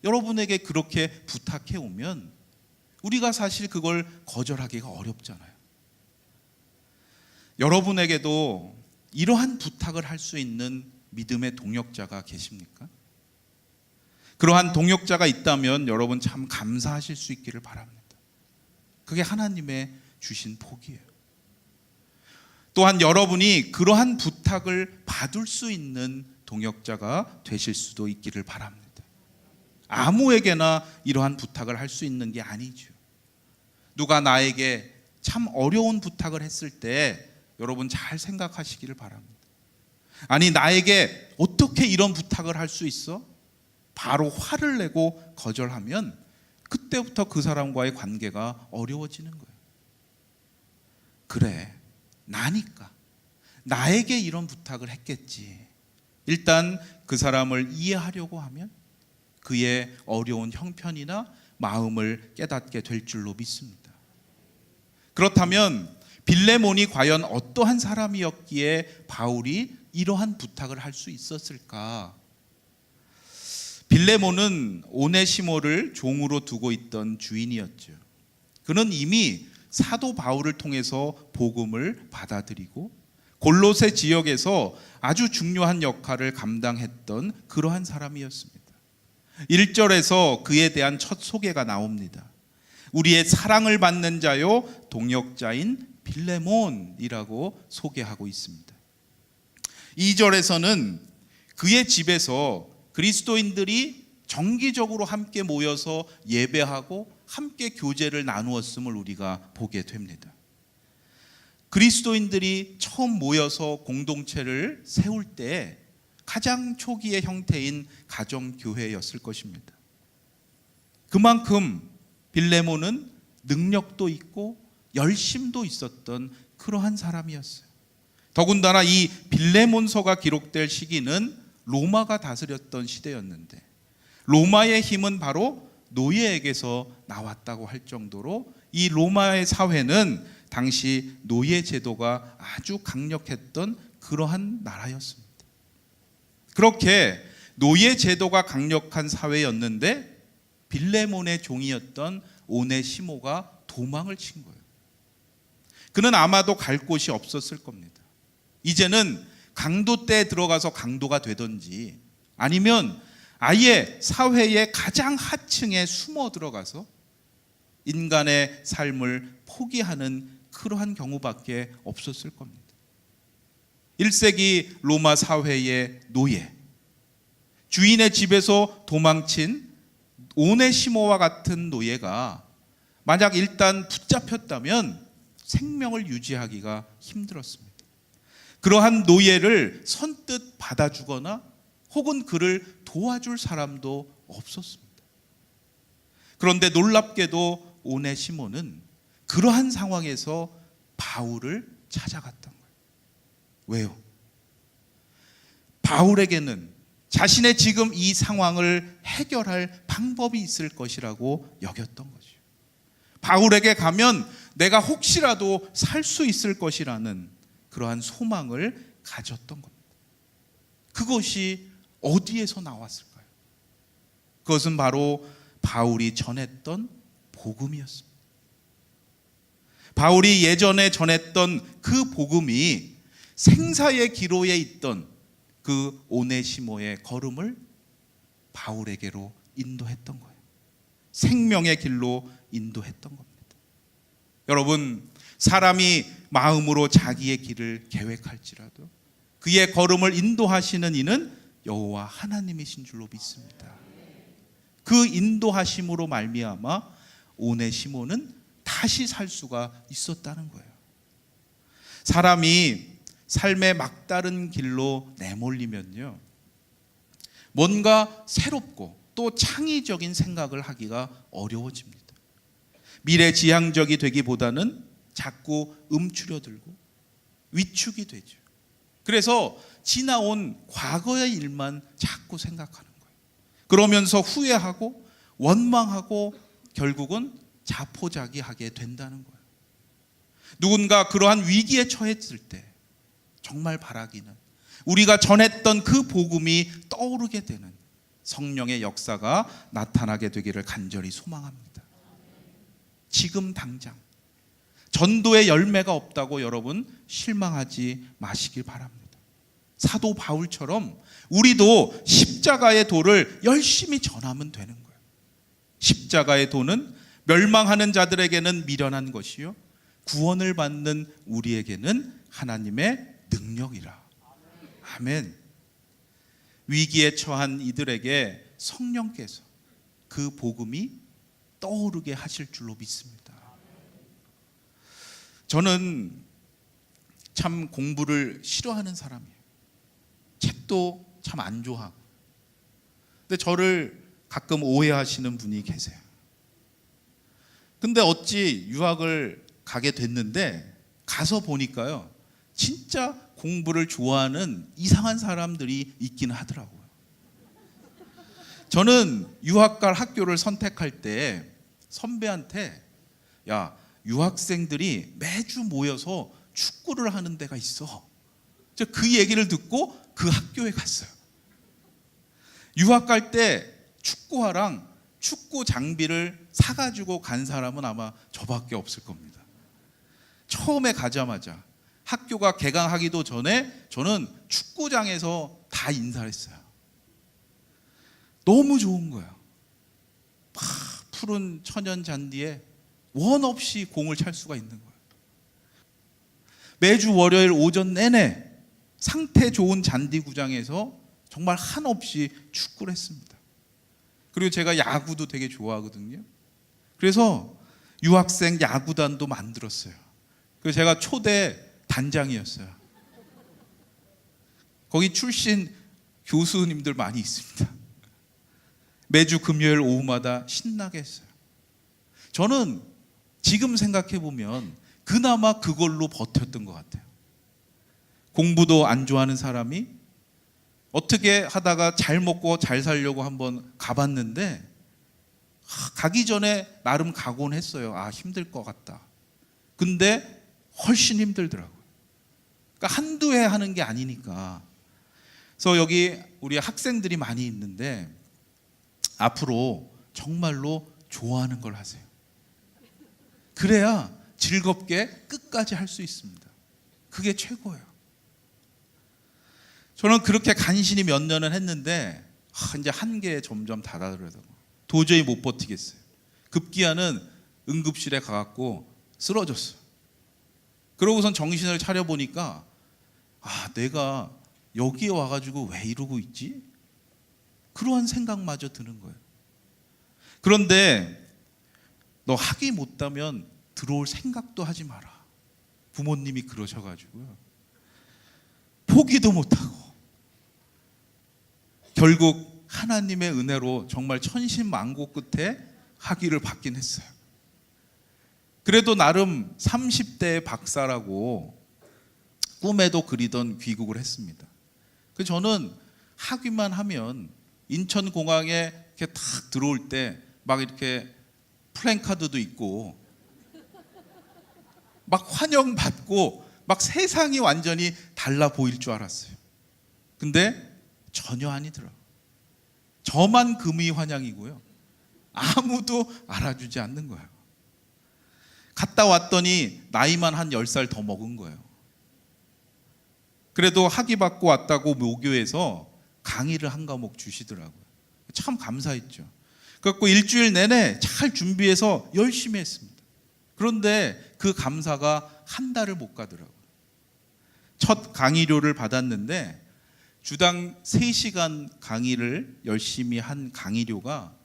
여러분에게 그렇게 부탁해 오면 우리가 사실 그걸 거절하기가 어렵잖아요. 여러분에게도 이러한 부탁을 할 수 있는 믿음의 동역자가 계십니까? 그러한 동역자가 있다면 여러분 참 감사하실 수 있기를 바랍니다. 그게 하나님의 주신 복이에요. 또한 여러분이 그러한 부탁을 받을 수 있는 동역자가 되실 수도 있기를 바랍니다. 아무에게나 이러한 부탁을 할 수 있는 게 아니죠. 누가 나에게 참 어려운 부탁을 했을 때 여러분 잘 생각하시기를 바랍니다. 아니 나에게 어떻게 이런 부탁을 할 수 있어? 바로 화를 내고 거절하면 그때부터 그 사람과의 관계가 어려워지는 거예요. 그래, 나니까 나에게 이런 부탁을 했겠지. 일단 그 사람을 이해하려고 하면 그의 어려운 형편이나 마음을 깨닫게 될 줄로 믿습니다. 그렇다면 빌레몬이 과연 어떠한 사람이었기에 바울이 이러한 부탁을 할 수 있었을까? 빌레몬은 오네시모를 종으로 두고 있던 주인이었죠. 그는 이미 사도 바울을 통해서 복음을 받아들이고 골로새 지역에서 아주 중요한 역할을 감당했던 그러한 사람이었습니다. 1절에서 그에 대한 첫 소개가 나옵니다. 우리의 사랑을 받는 자요 동역자인 빌레몬이라고 소개하고 있습니다. 2절에서는 그의 집에서 그리스도인들이 정기적으로 함께 모여서 예배하고 함께 교제를 나누었음을 우리가 보게 됩니다. 그리스도인들이 처음 모여서 공동체를 세울 때 가장 초기의 형태인 가정교회였을 것입니다. 그만큼 빌레몬은 능력도 있고 열심도 있었던 그러한 사람이었어요. 더군다나 이 빌레몬서가 기록될 시기는 로마가 다스렸던 시대였는데 로마의 힘은 바로 노예에게서 나왔다고 할 정도로 이 로마의 사회는 당시 노예 제도가 아주 강력했던 그러한 나라였습니다. 그렇게 노예 제도가 강력한 사회였는데 빌레몬의 종이었던 오네시모가 도망을 친 거예요. 그는 아마도 갈 곳이 없었을 겁니다. 이제는 강도떼에 들어가서 강도가 되든지 아니면 아예 사회의 가장 하층에 숨어 들어가서 인간의 삶을 포기하는 그러한 경우밖에 없었을 겁니다. 1세기 로마 사회의 노예, 주인의 집에서 도망친 오네시모와 같은 노예가 만약 일단 붙잡혔다면 생명을 유지하기가 힘들었습니다. 그러한 노예를 선뜻 받아주거나 혹은 그를 도와줄 사람도 없었습니다. 그런데 놀랍게도 오네시모는 그러한 상황에서 바울을 찾아갔던 거예요. 왜요? 바울에게는 자신의 지금 이 상황을 해결할 방법이 있을 것이라고 여겼던 거죠. 바울에게 가면 내가 혹시라도 살 수 있을 것이라는 그러한 소망을 가졌던 겁니다. 그것이 어디에서 나왔을까요? 그것은 바로 바울이 전했던 복음이었습니다. 바울이 예전에 전했던 그 복음이 생사의 기로에 있던 그 오네시모의 걸음을 바울에게로 인도했던 거예요. 생명의 길로 인도했던 겁니다. 여러분, 사람이 마음으로 자기의 길을 계획할지라도 그의 걸음을 인도하시는 이는 여호와 하나님이신 줄로 믿습니다. 그 인도하심으로 말미암아 오네시모는 다시 살 수가 있었다는 거예요. 사람이 삶의 막다른 길로 내몰리면요, 뭔가 새롭고 또 창의적인 생각을 하기가 어려워집니다. 미래지향적이 되기보다는 자꾸 움츠려들고 위축이 되죠. 그래서 지나온 과거의 일만 자꾸 생각하는 거예요. 그러면서 후회하고 원망하고 결국은 자포자기하게 된다는 거예요. 누군가 그러한 위기에 처했을 때 정말 바라기는 우리가 전했던 그 복음이 떠오르게 되는 성령의 역사가 나타나게 되기를 간절히 소망합니다. 지금 당장 전도의 열매가 없다고 여러분 실망하지 마시길 바랍니다. 사도 바울처럼 우리도 십자가의 도를 열심히 전하면 되는 거예요. 십자가의 도는 멸망하는 자들에게는 미련한 것이요 구원을 받는 우리에게는 하나님의 능력이라. 아멘. 위기에 처한 이들에게 성령께서 그 복음이 떠오르게 하실 줄로 믿습니다. 저는 참 공부를 싫어하는 사람이에요. 책도 참 안 좋아하고. 근데 저를 가끔 오해하시는 분이 계세요. 근데 어찌 유학을 가게 됐는데 가서 보니까요, 진짜 공부를 좋아하는 이상한 사람들이 있기는 하더라고요. 저는 유학 갈 학교를 선택할 때 선배한테 야, 유학생들이 매주 모여서 축구를 하는 데가 있어. 그 얘기를 듣고 그 학교에 갔어요. 유학 갈 때 축구화랑 축구 장비를 사가지고 간 사람은 아마 저밖에 없을 겁니다. 처음에 가자마자 학교가 개강하기도 전에 저는 축구장에서 다 인사를 했어요. 너무 좋은 거예요. 막 푸른 천연 잔디에 원 없이 공을 찰 수가 있는 거예요. 매주 월요일 오전 내내 상태 좋은 잔디구장에서 정말 한없이 축구를 했습니다. 그리고 제가 야구도 되게 좋아하거든요. 그래서 유학생 야구단도 만들었어요. 그래서 제가 초대 단장이었어요. 거기 출신 교수님들 많이 있습니다. 매주 금요일 오후마다 신나게 했어요. 저는 지금 생각해 보면 그나마 그걸로 버텼던 것 같아요. 공부도 안 좋아하는 사람이 어떻게 하다가 잘 먹고 잘 살려고 한번 가봤는데 가기 전에 나름 각오는 했어요. 아, 힘들 것 같다. 근데 훨씬 힘들더라고요. 그러니까 한두 해 하는 게 아니니까. 그래서 여기 우리 학생들이 많이 있는데 앞으로 정말로 좋아하는 걸 하세요. 그래야 즐겁게 끝까지 할 수 있습니다. 그게 최고예요. 저는 그렇게 간신히 몇 년을 했는데 이제 한계에 점점 다다르더라고요. 도저히 못 버티겠어요. 급기야는 응급실에 가갖고 쓰러졌어요. 그러고선 정신을 차려보니까 내가 여기에 와가지고 왜 이러고 있지? 그러한 생각마저 드는 거예요. 그런데 너 학위 못하면 들어올 생각도 하지 마라. 부모님이 그러셔가지고요. 포기도 못하고 결국 하나님의 은혜로 정말 천신만고 끝에 학위를 받긴 했어요. 그래도 나름 30대의 박사라고 꿈에도 그리던 귀국을 했습니다. 그래서 저는 학위만 하면 인천공항에 이렇게 탁 들어올 때 막 이렇게 플랜카드도 있고 막 환영받고 막 세상이 완전히 달라 보일 줄 알았어요. 근데 전혀 아니더라고요. 저만 금이 환영이고요. 아무도 알아주지 않는 거예요. 갔다 왔더니 나이만 한 10살 더 먹은 거예요. 그래도 학위 받고 왔다고 모교에서 강의를 한 과목 주시더라고요. 참 감사했죠. 그래서 일주일 내내 잘 준비해서 열심히 했습니다. 그런데 그 감사가 한 달을 못 가더라고요. 첫 강의료를 받았는데 주당 3시간 강의를 열심히 한 강의료가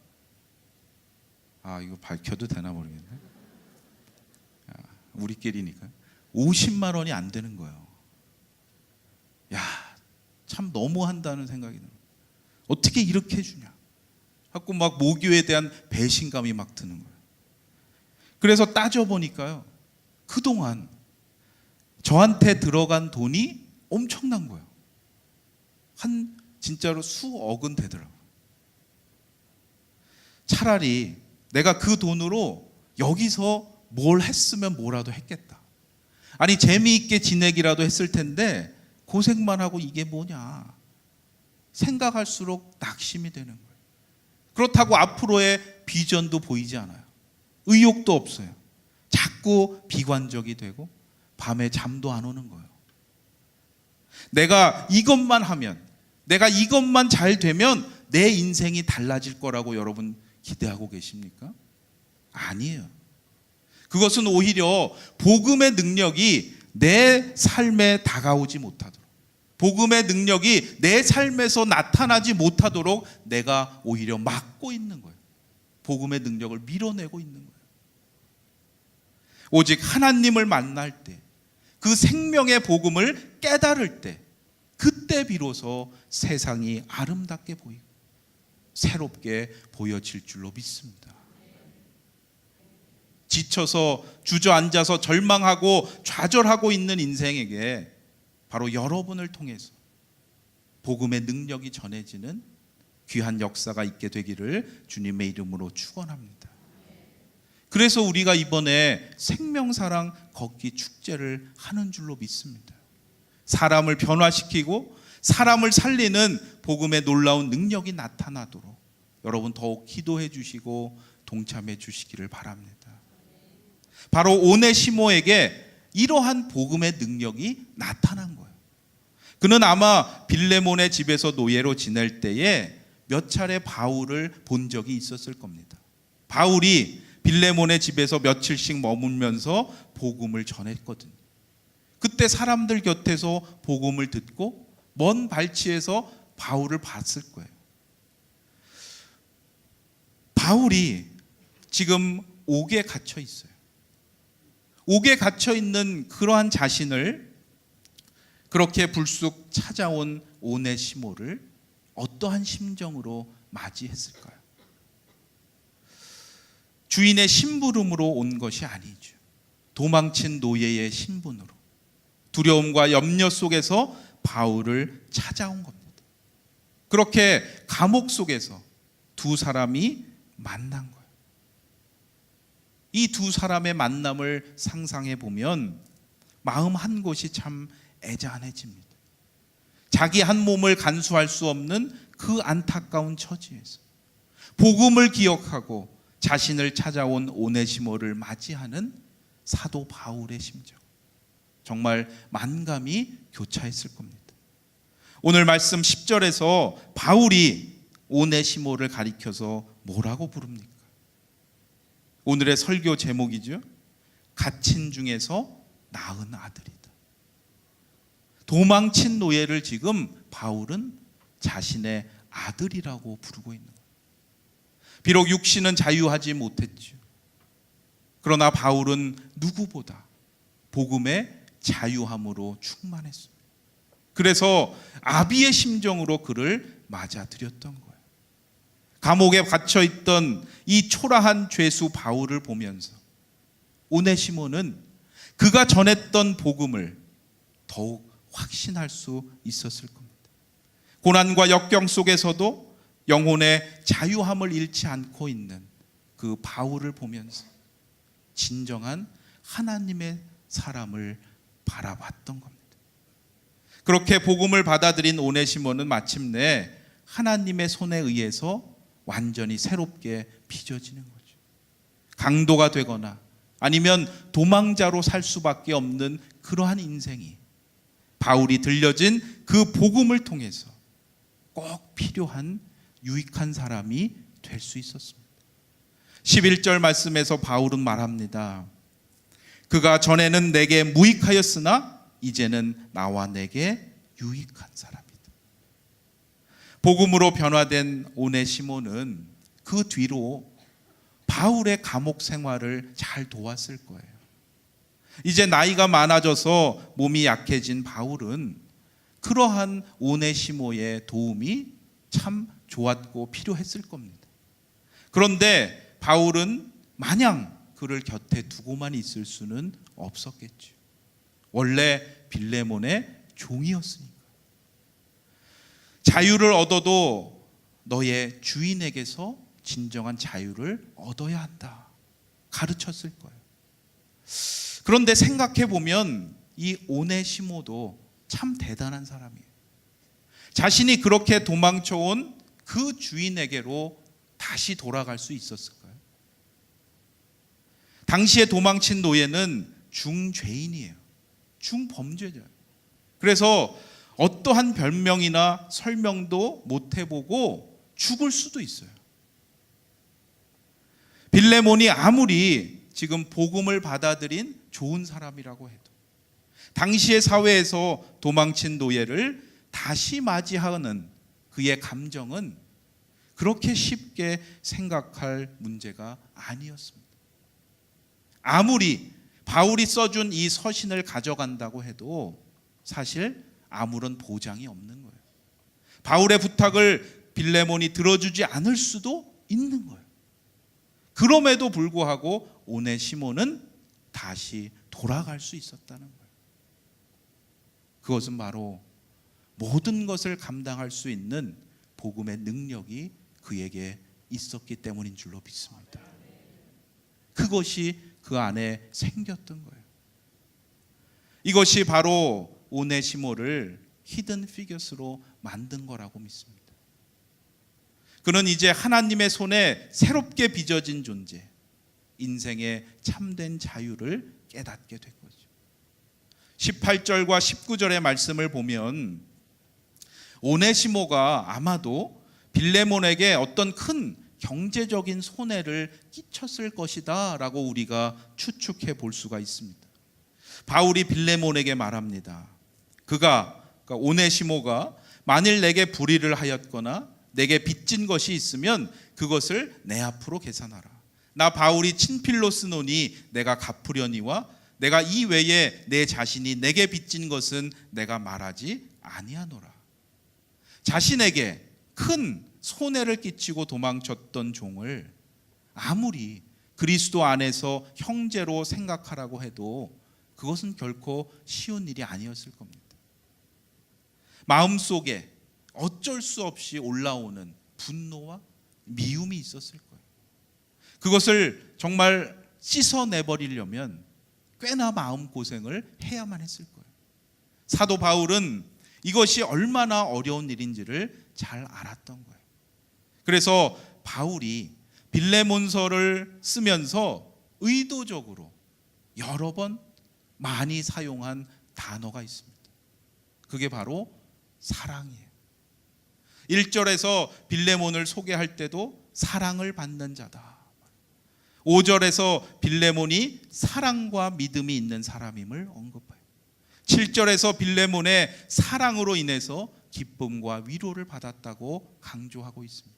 이거 밝혀도 되나 모르겠네. 우리끼리니까 50만 원이 안 되는 거예요. 참 너무한다는 생각이 들어요. 어떻게 이렇게 해주냐 하고 막 모교에 대한 배신감이 막 드는 거예요. 그래서 따져보니까요, 그동안 저한테 들어간 돈이 엄청난 거예요. 진짜로 수억은 되더라고요. 차라리 내가 그 돈으로 여기서 뭘 했으면 뭐라도 했겠다. 아니 재미있게 지내기라도 했을 텐데 고생만 하고 이게 뭐냐 생각할수록 낙심이 되는 거예요. 그렇다고 앞으로의 비전도 보이지 않아요. 의욕도 없어요. 자꾸 비관적이 되고 밤에 잠도 안 오는 거예요. 내가 이것만 하면, 내가 이것만 잘 되면 내 인생이 달라질 거라고 여러분 기대하고 계십니까? 아니에요. 그것은 오히려 복음의 능력이 내 삶에 다가오지 못하도록, 복음의 능력이 내 삶에서 나타나지 못하도록 내가 오히려 막고 있는 거예요. 복음의 능력을 밀어내고 있는 거예요. 오직 하나님을 만날 때, 그 생명의 복음을 깨달을 때, 그때 비로소 세상이 아름답게 보이고 새롭게 보여질 줄로 믿습니다. 지쳐서 주저앉아서 절망하고 좌절하고 있는 인생에게 바로 여러분을 통해서 복음의 능력이 전해지는 귀한 역사가 있게 되기를 주님의 이름으로 축원합니다. 그래서 우리가 이번에 생명사랑 걷기 축제를 하는 줄로 믿습니다. 사람을 변화시키고 사람을 살리는 복음의 놀라운 능력이 나타나도록 여러분 더욱 기도해 주시고 동참해 주시기를 바랍니다. 바로 오네시모에게 이러한 복음의 능력이 나타난 거예요. 그는 아마 빌레몬의 집에서 노예로 지낼 때에 몇 차례 바울을 본 적이 있었을 겁니다. 바울이 빌레몬의 집에서 며칠씩 머물면서 복음을 전했거든요. 그때 사람들 곁에서 복음을 듣고 먼 발치에서 바울을 봤을 거예요. 바울이 지금 옥에 갇혀 있어요. 옥에 갇혀 있는 그러한 자신을 그렇게 불쑥 찾아온 오네시모를 어떠한 심정으로 맞이했을까요? 주인의 심부름으로 온 것이 아니죠. 도망친 노예의 신분으로 두려움과 염려 속에서 바울을 찾아온 겁니다. 그렇게 감옥 속에서 두 사람이 만난 거예요. 이 두 사람의 만남을 상상해 보면 마음 한 곳이 참 애잔해집니다. 자기 한 몸을 간수할 수 없는 그 안타까운 처지에서 복음을 기억하고 자신을 찾아온 오네시모를 맞이하는 사도 바울의 심정, 정말 만감이 교차했을 겁니다. 오늘 말씀 10절에서 바울이 오네시모를 가리켜서 뭐라고 부릅니까? 오늘의 설교 제목이죠. 갇힌 중에서 낳은 아들이다. 도망친 노예를 지금 바울은 자신의 아들이라고 부르고 있는 거예요. 비록 육신은 자유하지 못했죠. 그러나 바울은 누구보다 복음의 자유함으로 충만했습니다. 그래서 아비의 심정으로 그를 맞아들였던 거예요. 감옥에 갇혀있던 이 초라한 죄수 바울을 보면서 오네시모는 그가 전했던 복음을 더욱 확신할 수 있었을 겁니다. 고난과 역경 속에서도 영혼의 자유함을 잃지 않고 있는 그 바울을 보면서 진정한 하나님의 사람을 바라봤던 겁니다. 그렇게 복음을 받아들인 오네시모는 마침내 하나님의 손에 의해서 완전히 새롭게 빚어지는 거죠. 강도가 되거나 아니면 도망자로 살 수밖에 없는 그러한 인생이 바울이 들려진 그 복음을 통해서 꼭 필요한 유익한 사람이 될 수 있었습니다. 11절 말씀에서 바울은 말합니다. 그가 전에는 내게 무익하였으나 이제는 나와 내게 유익한 사람이다. 복음으로 변화된 오네시모는 그 뒤로 바울의 감옥 생활을 잘 도왔을 거예요. 이제 나이가 많아져서 몸이 약해진 바울은 그러한 오네시모의 도움이 참 좋았고 필요했을 겁니다. 그런데 바울은 마냥 그를 곁에 두고만 있을 수는 없었겠죠. 원래 빌레몬의 종이었으니까. 자유를 얻어도 너의 주인에게서 진정한 자유를 얻어야 한다 가르쳤을 거예요. 그런데 생각해 보면 이 오네시모도 참 대단한 사람이에요. 자신이 그렇게 도망쳐온 그 주인에게로 다시 돌아갈 수 있었을까요? 당시에 도망친 노예는 중죄인이에요. 중범죄자예요. 그래서 어떠한 별명이나 설명도 못 해보고 죽을 수도 있어요. 빌레몬이 아무리 지금 복음을 받아들인 좋은 사람이라고 해도 당시의 사회에서 도망친 노예를 다시 맞이하는 그의 감정은 그렇게 쉽게 생각할 문제가 아니었습니다. 아무리 바울이 써준 이 서신을 가져간다고 해도 사실 아무런 보장이 없는 거예요. 바울의 부탁을 빌레몬이 들어주지 않을 수도 있는 거예요. 그럼에도 불구하고 오네시모는 다시 돌아갈 수 있었다는 거예요. 그것은 바로 모든 것을 감당할 수 있는 복음의 능력이 그에게 있었기 때문인 줄로 믿습니다. 그것이 그 안에 생겼던 거예요. 이것이 바로 오네시모를 히든 피겨스로 만든 거라고 믿습니다. 그는 이제 하나님의 손에 새롭게 빚어진 존재, 인생의 참된 자유를 깨닫게 된 거죠. 18절과 19절의 말씀을 보면 오네시모가 아마도 빌레몬에게 어떤 큰 경제적인 손해를 끼쳤을 것이다 라고 우리가 추측해 볼 수가 있습니다. 바울이 빌레몬에게 말합니다. 그러니까 오네시모가 만일 내게 불의를 하였거나 내게 빚진 것이 있으면 그것을 내 앞으로 계산하라. 나 바울이 친필로 쓰노니 내가 갚으려니와 내가 이 외에 내 자신이 내게 빚진 것은 내가 말하지 아니하노라. 자신에게 큰 손해를 끼치고 도망쳤던 종을 아무리 그리스도 안에서 형제로 생각하라고 해도 그것은 결코 쉬운 일이 아니었을 겁니다. 마음속에 어쩔 수 없이 올라오는 분노와 미움이 있었을 거예요. 그것을 정말 씻어내버리려면 꽤나 마음고생을 해야만 했을 거예요. 사도 바울은 이것이 얼마나 어려운 일인지를 잘 알았던 거예요. 그래서 바울이 빌레몬서를 쓰면서 의도적으로 여러 번 많이 사용한 단어가 있습니다. 그게 바로 사랑이에요. 1절에서 빌레몬을 소개할 때도 사랑을 받는 자다. 5절에서 빌레몬이 사랑과 믿음이 있는 사람임을 언급해요. 7절에서 빌레몬의 사랑으로 인해서 기쁨과 위로를 받았다고 강조하고 있습니다.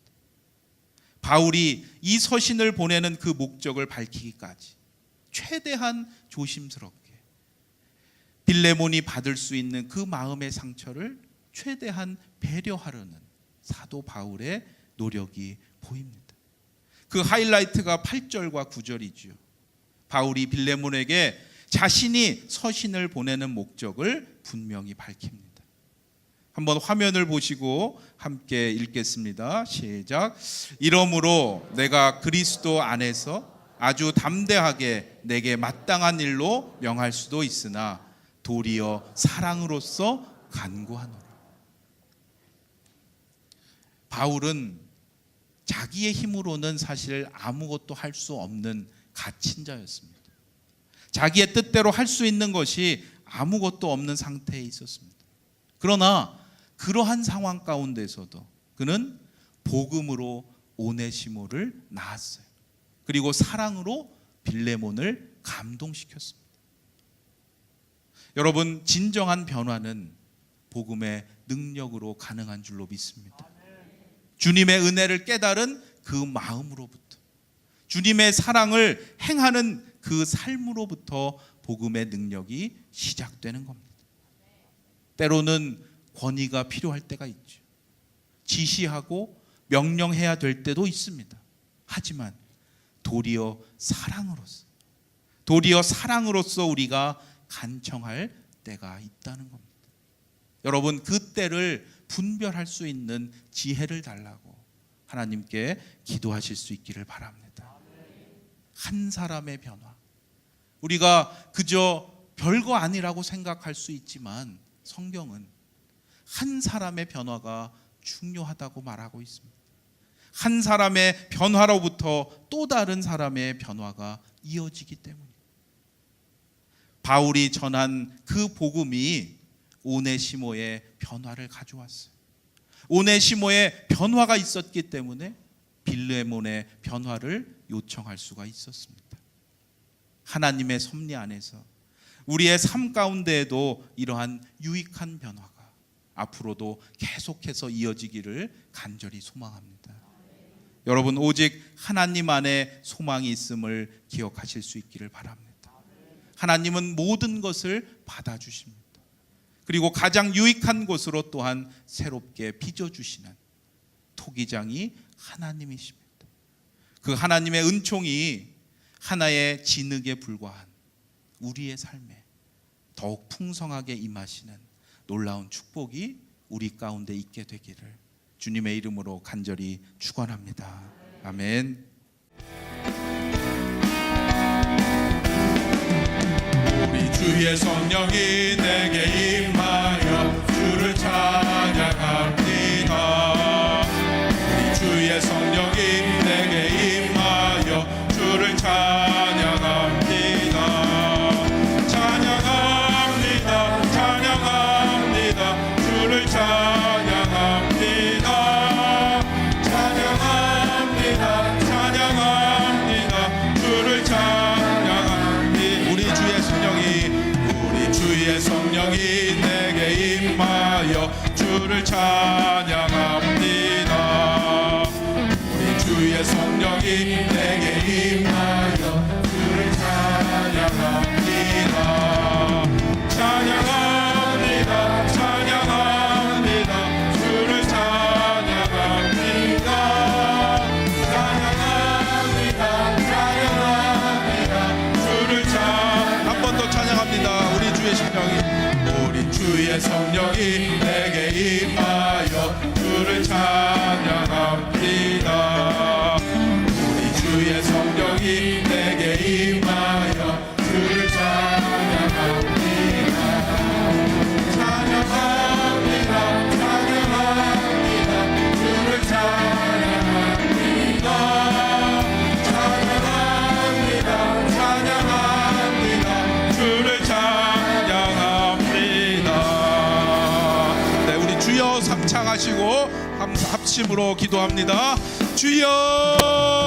바울이 이 서신을 보내는 그 목적을 밝히기까지 최대한 조심스럽게 빌레몬이 받을 수 있는 그 마음의 상처를 최대한 배려하려는 사도 바울의 노력이 보입니다. 그 하이라이트가 8절과 9절이죠. 바울이 빌레몬에게 자신이 서신을 보내는 목적을 분명히 밝힙니다. 한번 화면을 보시고 함께 읽겠습니다. 시작. 이러므로 내가 그리스도 안에서 아주 담대하게 내게 마땅한 일로 명할 수도 있으나 도리어 사랑으로서 간구하노라. 바울은 자기의 힘으로는 사실 아무것도 할 수 없는 갇힌 자였습니다. 자기의 뜻대로 할 수 있는 것이 아무것도 없는 상태에 있었습니다. 그러나 그러한 상황 가운데서도 그는 복음으로 오네시모를 낳았어요. 그리고 사랑으로 빌레몬을 감동시켰습니다. 여러분, 진정한 변화는 복음의 능력으로 가능한 줄로 믿습니다. 주님의 은혜를 깨달은 그 마음으로부터, 주님의 사랑을 행하는 그 삶으로부터 복음의 능력이 시작되는 겁니다. 때로는 권위가 필요할 때가 있죠. 지시하고 명령해야 될 때도 있습니다. 하지만 도리어 사랑으로서 우리가 간청할 때가 있다는 겁니다. 여러분, 그 때를 분별할 수 있는 지혜를 달라고 하나님께 기도하실 수 있기를 바랍니다. 한 사람의 변화, 우리가 그저 별거 아니라고 생각할 수 있지만 성경은 한 사람의 변화가 중요하다고 말하고 있습니다. 한 사람의 변화로부터 또 다른 사람의 변화가 이어지기 때문입니다. 바울이 전한 그 복음이 오네시모의 변화를 가져왔어요. 오네시모의 변화가 있었기 때문에 빌레몬의 변화를 요청할 수가 있었습니다. 하나님의 섭리 안에서 우리의 삶 가운데에도 이러한 유익한 변화가 앞으로도 계속해서 이어지기를 간절히 소망합니다. 여러분, 오직 하나님 안에 소망이 있음을 기억하실 수 있기를 바랍니다. 하나님은 모든 것을 받아주십니다. 그리고 가장 유익한 곳으로 또한 새롭게 빚어주시는 토기장이 하나님이십니다. 그 하나님의 은총이 하나의 진흙에 불과한 우리의 삶에 더욱 풍성하게 임하시는 놀라운 축복이 우리 가운데 있게 되기를 주님의 이름으로 간절히 축원합니다. 아멘. 우리 주의 성령이 내게 임하여 주를 찬양합니다. 우리 주의 성령이 내게 임하여 주를 찬양합니다. 찬양합니다. 찬양합니다. 찬양합니다. 찬양합니다. 주를 찬양합니다. 우리 주의 성령이 내게 임하여 주를 찬양합니다. 우리 주의 성령이 내게 임하여 주를 찬양합니다. 찬양합니다. 찬양합니다. 주를 찬양합니다. 찬양합니다. 찬양합니다. 주를 한 번 더 찬양합니다. 우리 주의 성령이 내게 임하여 주를 찬양합니다. 우리 주의 성령이 내게 임하여 주를 찬양합니다. 찬양합니다. 찬양합니다. 주를 찬양합니다. 찬양합니다. 찬양합니다. 주를 찬양합니다. 네, 우리 주여 합창하시고 합심으로 기도합니다. 주여